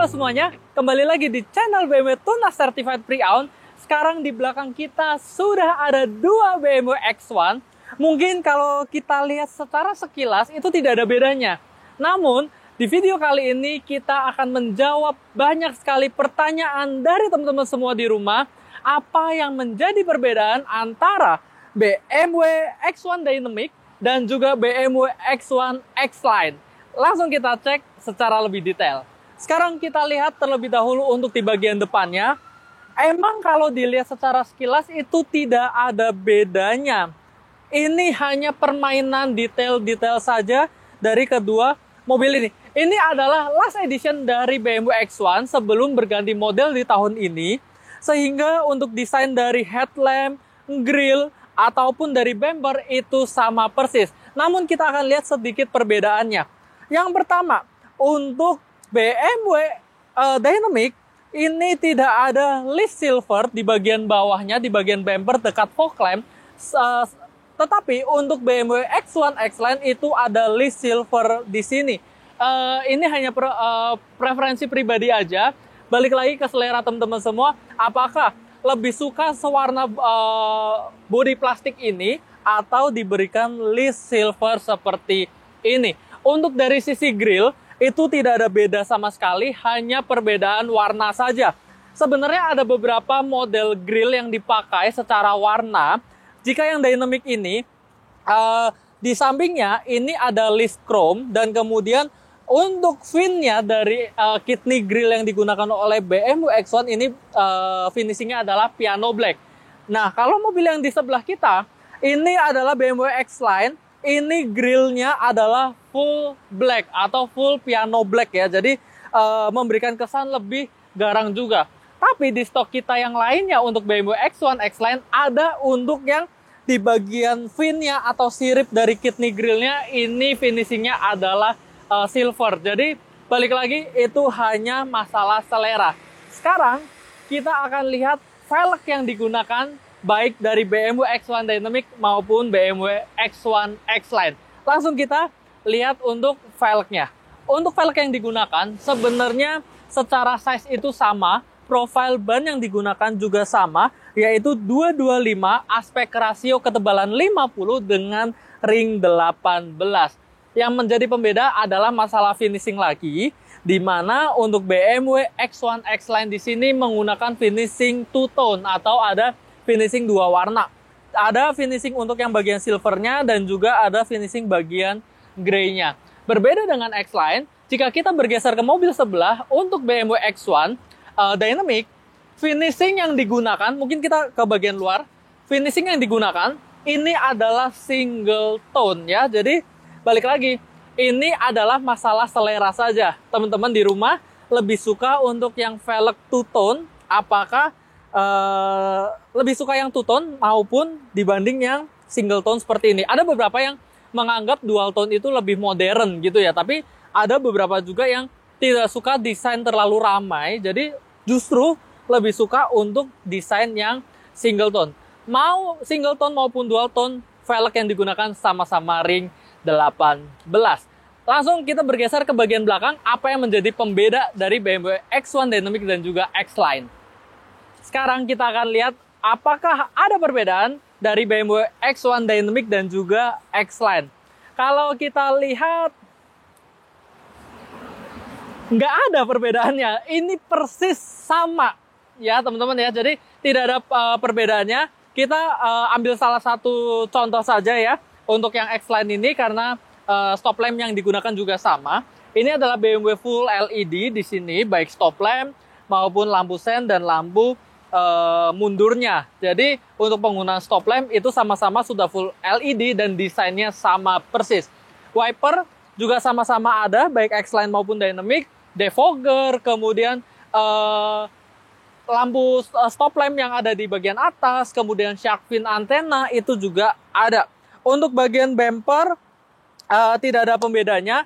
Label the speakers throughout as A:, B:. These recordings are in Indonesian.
A: Halo semuanya, kembali lagi di channel BMW Tunas Certified Pre-Owned. Sekarang di belakang kita sudah ada dua BMW X1. Mungkin kalau kita lihat secara sekilas itu tidak ada bedanya. Namun, di video kali ini kita akan menjawab banyak sekali pertanyaan dari teman-teman semua di rumah. Apa yang menjadi perbedaan antara BMW X1 Dynamic dan juga BMW X1 X-Line. Langsung kita cek secara lebih detail. Sekarang kita lihat terlebih dahulu untuk di bagian depannya. Emang kalau dilihat secara sekilas itu tidak ada bedanya. Ini hanya permainan detail-detail saja dari kedua mobil ini. Ini adalah last edition dari BMW X1 sebelum berganti model di tahun ini. Sehingga untuk desain dari headlamp, grill, ataupun dari bumper itu sama persis. Namun kita akan lihat sedikit perbedaannya. Yang pertama, untuk BMW Dynamic ini tidak ada list silver di bagian bawahnya, di bagian bumper dekat fog lamp. Tetapi untuk BMW X1 X-Line itu ada list silver di sini. Ini hanya preferensi pribadi aja. Balik lagi ke selera teman-teman semua. Apakah lebih suka sewarna bodi plastik ini atau diberikan list silver seperti ini? Untuk dari sisi grill itu tidak ada beda sama sekali, hanya perbedaan warna saja. Sebenarnya ada beberapa model grill yang dipakai secara warna. Jika yang Dynamic ini, di sampingnya ini ada list chrome, dan kemudian untuk finnya dari kidney grill yang digunakan oleh BMW X1 ini finishingnya adalah piano black. Nah, kalau mobil yang di sebelah kita, ini adalah BMW X-Line. Ini grillnya adalah full black atau full piano black ya. Jadi memberikan kesan lebih garang juga. Tapi di stok kita yang lainnya untuk BMW X1 X-Line ada untuk yang di bagian finnya atau sirip dari kidney grillnya ini finishingnya adalah silver. Jadi balik lagi itu hanya masalah selera. Sekarang kita akan lihat velg yang digunakan baik dari BMW X1 Dynamic maupun BMW X1 X-Line. Langsung kita lihat untuk velgnya. Untuk velg yang digunakan sebenarnya secara size itu sama, profil ban yang digunakan juga sama, yaitu 225 aspek rasio ketebalan 50 dengan ring 18. Yang menjadi pembeda adalah masalah finishing lagi, di mana untuk BMW X1 X-Line di sini menggunakan finishing two tone atau ada finishing dua warna. Ada finishing untuk yang bagian silvernya dan juga ada finishing bagian grey-nya. Berbeda dengan X-Line, jika kita bergeser ke mobil sebelah, untuk BMW X1 Dynamic, finishing yang digunakan, mungkin kita ke bagian luar, finishing yang digunakan, ini adalah single tone ya. Jadi, balik lagi, ini adalah masalah selera saja. Teman-teman di rumah lebih suka untuk yang velg two tone, apakah lebih suka yang two tone maupun dibanding yang single tone seperti ini. Ada beberapa yang menganggap dual tone itu lebih modern gitu ya, tapi ada beberapa juga yang tidak suka desain terlalu ramai, jadi justru lebih suka untuk desain yang single tone. Mau single tone maupun dual tone, velg yang digunakan sama-sama ring 18. Langsung kita bergeser ke bagian belakang, apa yang menjadi pembeda dari BMW X1 Dynamic dan juga X-Line. Sekarang kita akan lihat apakah ada perbedaan dari BMW X1 Dynamic dan juga X-Line. Kalau kita lihat, nggak ada perbedaannya. Ini persis sama ya teman-teman ya. Jadi tidak ada perbedaannya. Kita ambil salah satu contoh saja ya untuk yang X-Line ini, karena stop lamp yang digunakan juga sama. Ini adalah BMW full LED di sini, baik stop lamp maupun lampu sen dan lampu mundurnya. Jadi untuk penggunaan stop lamp itu sama-sama sudah full LED dan desainnya sama persis. Wiper juga sama-sama ada, baik X-Line maupun Dynamic. Defogger, kemudian lampu stop lamp yang ada di bagian atas, kemudian shark fin antena itu juga ada. Untuk bagian bumper tidak ada pembedanya.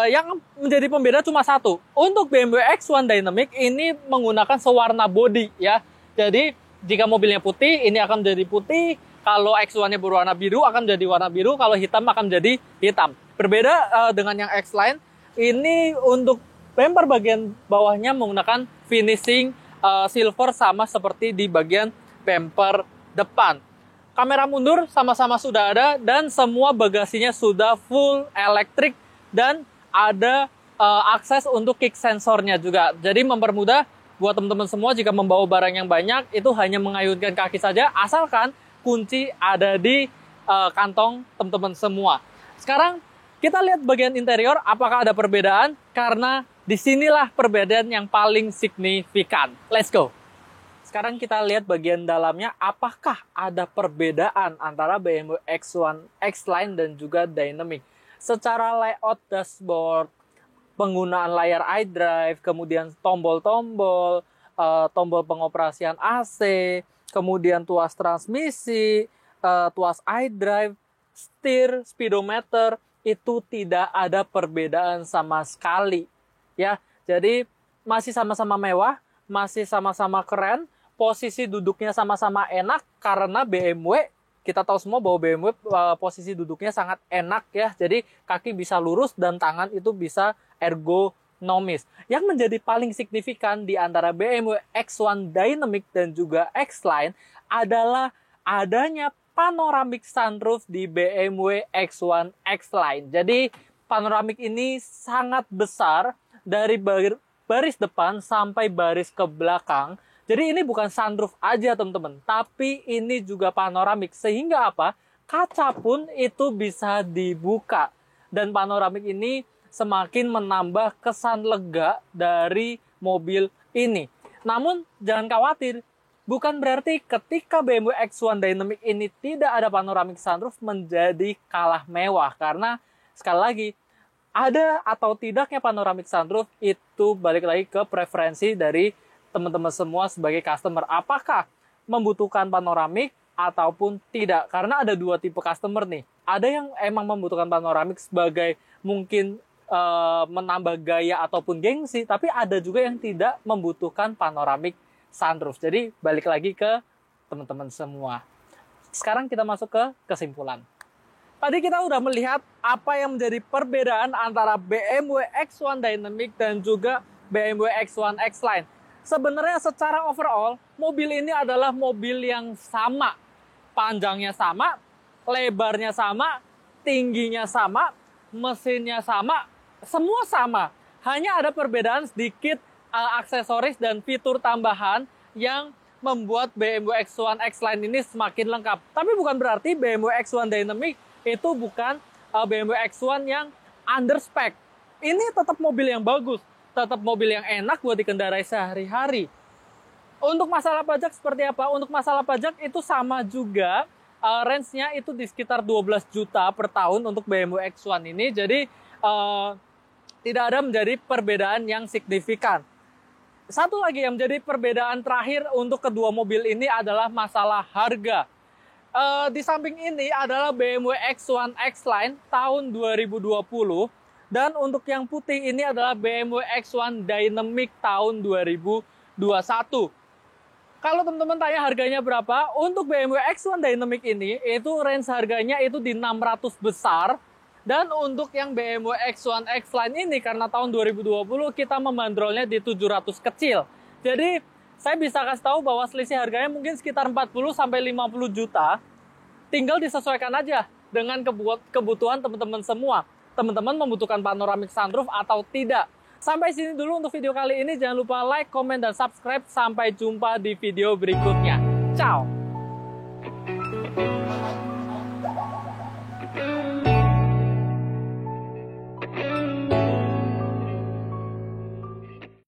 A: Yang menjadi pembeda cuma satu. Untuk BMW X1 Dynamic ini menggunakan sewarna body ya. Jadi jika mobilnya putih, ini akan menjadi putih. Kalau X1-nya berwarna biru akan menjadi warna biru. Kalau hitam akan menjadi hitam. Berbeda dengan yang X-Line, ini untuk bumper bagian bawahnya menggunakan finishing silver sama seperti di bagian bumper depan. Kamera mundur sama-sama sudah ada dan semua bagasinya sudah full elektrik dan ada akses untuk kick sensornya juga. Jadi mempermudah buat teman-teman semua jika membawa barang yang banyak itu hanya mengayunkan kaki saja asalkan kunci ada di kantong teman-teman semua. Sekarang kita lihat bagian interior apakah ada perbedaan karena disinilah perbedaan yang paling signifikan. Let's go. Sekarang kita lihat bagian dalamnya apakah ada perbedaan antara BMW X1 X-Line dan juga Dynamic. Secara layout dashboard, penggunaan layar iDrive, kemudian tombol-tombol, tombol pengoperasian AC, kemudian tuas transmisi, tuas iDrive, setir, speedometer, itu tidak ada perbedaan sama sekali. Ya, jadi masih sama-sama mewah, masih sama-sama keren, posisi duduknya sama-sama enak karena BMW. Kita tahu semua bahwa BMW posisi duduknya sangat enak ya. Jadi kaki bisa lurus dan tangan itu bisa ergonomis. Yang menjadi paling signifikan di antara BMW X1 Dynamic dan juga X-Line adalah adanya panoramic sunroof di BMW X1 X-Line. Jadi panoramic ini sangat besar dari baris depan sampai baris ke belakang. Jadi ini bukan sunroof aja teman-teman, tapi ini juga panoramik. Sehingga apa? Kaca pun itu bisa dibuka. Dan panoramik ini semakin menambah kesan lega dari mobil ini. Namun jangan khawatir, bukan berarti ketika BMW X1 Dynamic ini tidak ada panoramik sunroof menjadi kalah mewah. Karena sekali lagi, ada atau tidaknya panoramik sunroof itu balik lagi ke preferensi dari teman-teman semua sebagai customer. Apakah membutuhkan panoramik ataupun tidak? Karena ada dua tipe customer nih. Ada yang emang membutuhkan panoramik sebagai mungkin menambah gaya ataupun gengsi, tapi ada juga yang tidak membutuhkan panoramik sunroof. Jadi balik lagi ke teman-teman semua. Sekarang kita masuk ke kesimpulan. Tadi kita udah melihat apa yang menjadi perbedaan antara BMW X1 Dynamic dan juga BMW X1 X-Line. Sebenarnya secara overall, mobil ini adalah mobil yang sama. Panjangnya sama, lebarnya sama, tingginya sama, mesinnya sama, semua sama. Hanya ada perbedaan sedikit aksesoris dan fitur tambahan yang membuat BMW X1 X-Line ini semakin lengkap. Tapi bukan berarti BMW X1 Dynamic itu bukan BMW X1 yang under spec. Ini tetap mobil yang bagus, tetap mobil yang enak buat dikendarai sehari-hari. Untuk masalah pajak seperti apa? Untuk masalah pajak itu sama juga, range-nya itu di sekitar 12 juta per tahun untuk BMW X1 ini. Jadi tidak ada menjadi perbedaan yang signifikan. Satu lagi yang menjadi perbedaan terakhir untuk kedua mobil ini adalah masalah harga. Di samping ini adalah BMW X1 X-Line tahun 2020. Dan untuk yang putih ini adalah BMW X1 Dynamic tahun 2021. Kalau teman-teman tanya harganya berapa, untuk BMW X1 Dynamic ini, itu range harganya itu di 600 besar. Dan untuk yang BMW X1 X-Line ini, karena tahun 2020 kita membandrolnya di 700 kecil. Jadi saya bisa kasih tahu bahwa selisih harganya mungkin sekitar 40-50 juta. Tinggal disesuaikan aja dengan kebutuhan teman-teman semua. Teman-teman membutuhkan panoramic sunroof atau tidak. Sampai sini dulu untuk video kali ini. Jangan lupa like, komen, dan subscribe. Sampai jumpa di video berikutnya. Ciao!